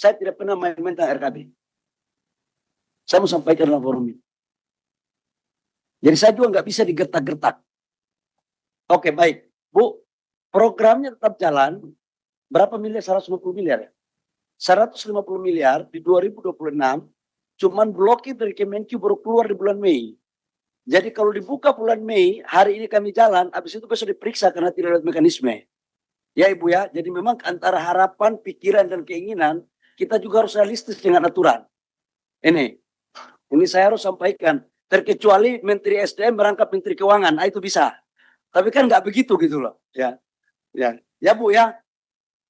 saya tidak pernah main-main tentang RKB. Saya mau sampaikan dalam forum ini. Jadi saya juga nggak bisa digertak-gertak. Oke, baik. Bu, programnya tetap jalan. Berapa miliar? 150 miliar ya? 150 miliar di 2026, cuman blokir dari Kemenq baru keluar di bulan Mei. Jadi kalau dibuka bulan Mei, hari ini kami jalan, habis itu besok diperiksa karena tidak ada mekanisme. Ya Ibu ya, jadi memang antara harapan, pikiran, dan keinginan, kita juga harus realistis dengan aturan. Ini saya harus sampaikan, terkecuali Menteri SDM merangkap Menteri Keuangan, itu bisa. Tapi kan nggak begitu gitu loh. Ya Bu ya,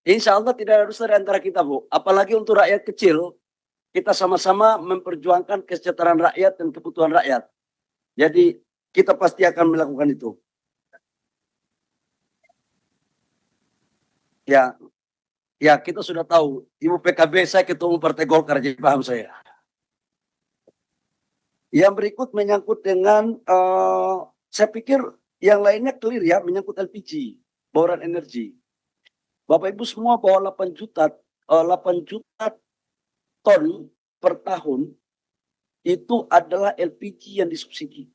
insya Allah tidak ada dusta di antara kita Bu. Apalagi untuk rakyat kecil, kita sama-sama memperjuangkan kesejahteraan rakyat dan kebutuhan rakyat. Jadi kita pasti akan melakukan itu. Ya kita sudah tahu, Ibu PKB saya ketua umum Partai Golkar, jadi paham saya. Yang berikut menyangkut dengan, saya pikir yang lainnya clear ya, menyangkut LPG, bauran energi. Bapak Ibu semua bahwa 8 juta ton per tahun itu adalah LPG yang disubsidi.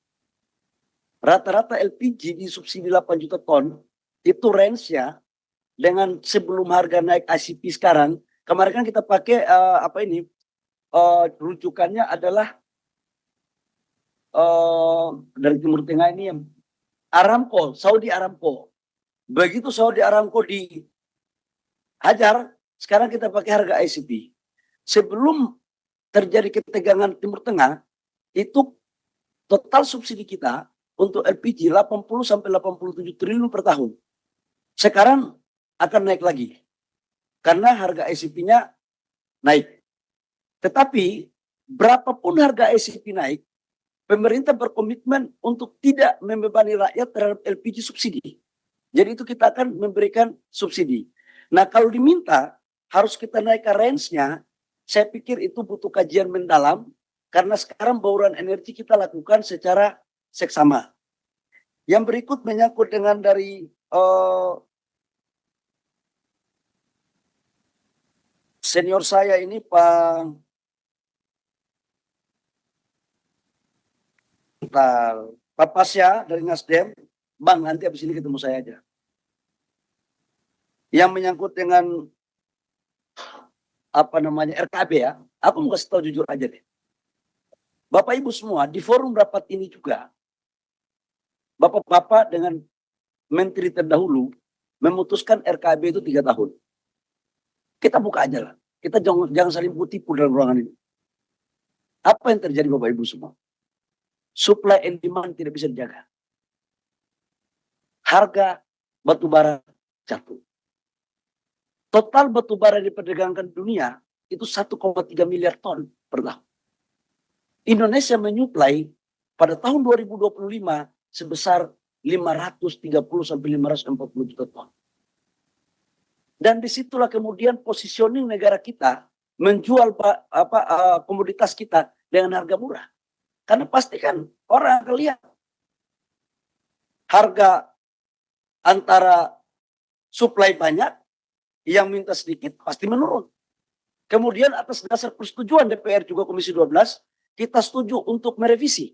Rata-rata LPG disubsidi 8 juta ton, itu range-nya dengan sebelum harga naik ICP sekarang. Kemarin kan kita pakai rujukannya adalah dari Timur Tengah ini yang Aramco, Saudi Aramco. Begitu Saudi Aramco dihajar, sekarang kita pakai harga ICP. Sebelum terjadi ketegangan Timur Tengah, itu total subsidi kita untuk LPG 80 sampai 87 triliun per tahun. Sekarang akan naik lagi karena harga ICP-nya naik. Tetapi berapapun harga ICP naik, pemerintah berkomitmen untuk tidak membebani rakyat terhadap LPG subsidi. Jadi itu kita akan memberikan subsidi. Nah kalau diminta harus kita naikkan range-nya, saya pikir itu butuh kajian mendalam karena sekarang bauran energi kita lakukan secara seksama. Yang berikut menyangkut dengan dari senior saya ini Pak Pasya dari Nasdem. Bang, nanti habis ini ketemu saya aja. Yang menyangkut dengan RKB ya, aku mau kasih tahu jujur aja deh. Bapak Ibu semua di forum rapat ini juga, Bapak-bapak dengan menteri terdahulu memutuskan RKB itu 3 tahun. Kita buka aja lah. Kita jangan saling tipu dalam ruangan ini. Apa yang terjadi Bapak Ibu semua? Supply and demand tidak bisa dijaga. Harga batu bara jatuh. Total batu bara diperdagangkan dunia itu 1,3 miliar ton per tahun. Indonesia menyuplai pada tahun 2025 sebesar 530 sampai 540 juta ton. Dan disitulah kemudian positioning negara kita menjual komoditas kita dengan harga murah. Karena pasti kan orang akan lihat harga antara supply banyak, yang minta sedikit pasti menurun. Kemudian atas dasar persetujuan DPR juga Komisi 12, kita setuju untuk merevisi.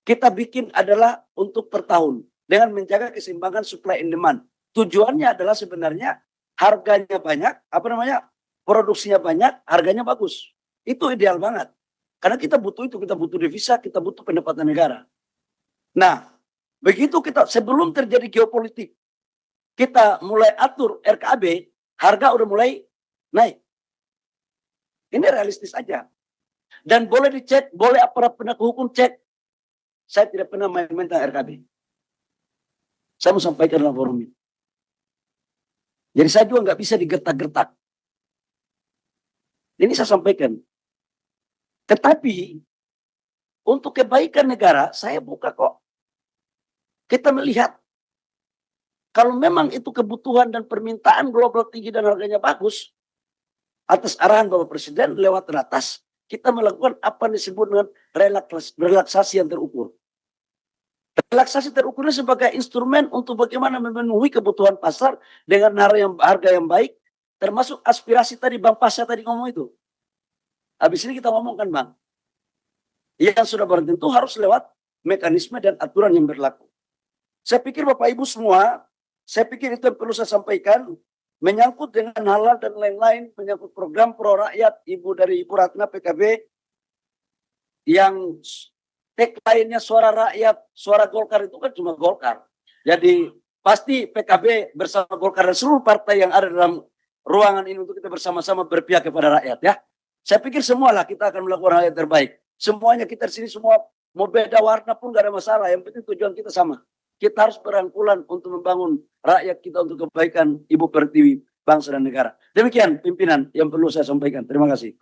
Kita bikin adalah untuk per tahun dengan menjaga keseimbangan supply and demand. Tujuannya adalah sebenarnya harganya banyak, produksinya banyak, harganya bagus. Itu ideal banget. Karena kita butuh itu, kita butuh devisa, kita butuh pendapatan negara. Nah, begitu kita sebelum terjadi geopolitik, kita mulai atur RKB, harga udah mulai naik. Ini realistis aja. Dan boleh dicek, boleh aparat penegak hukum cek. Saya tidak pernah main-main tentang RKB. Saya mau sampaikan dalam forum ini. Jadi saya juga nggak bisa digertak-gertak. Ini saya sampaikan. Tetapi untuk kebaikan negara, saya buka kok. Kita melihat kalau memang itu kebutuhan dan permintaan global tinggi dan harganya bagus, atas arahan Bapak Presiden lewat teratas, kita melakukan apa yang disebut dengan relaksasi yang terukur. Relaksasi terukurnya sebagai instrumen untuk bagaimana memenuhi kebutuhan pasar dengan harga yang baik termasuk aspirasi tadi Bang Pasha tadi ngomong itu. Habis ini kita ngomongkan Bang, yang sudah barang tentu harus lewat mekanisme dan aturan yang berlaku. Saya pikir Bapak Ibu semua, saya pikir itu yang perlu saya sampaikan, menyangkut dengan hal-hal dan lain-lain, menyangkut program pro rakyat Ibu Ratna PKB, yang tagline-nya suara rakyat, suara Golkar itu kan cuma Golkar. Jadi pasti PKB bersama Golkar dan seluruh partai yang ada dalam ruangan ini untuk kita bersama-sama berpihak kepada rakyat ya. Saya pikir semualah kita akan melakukan hal yang terbaik. Semuanya kita di sini semua mau beda warna pun gak ada masalah. Yang penting tujuan kita sama. Kita harus berangkulan untuk membangun rakyat kita untuk kebaikan Ibu Pertiwi, bangsa dan negara. Demikian pimpinan yang perlu saya sampaikan. Terima kasih.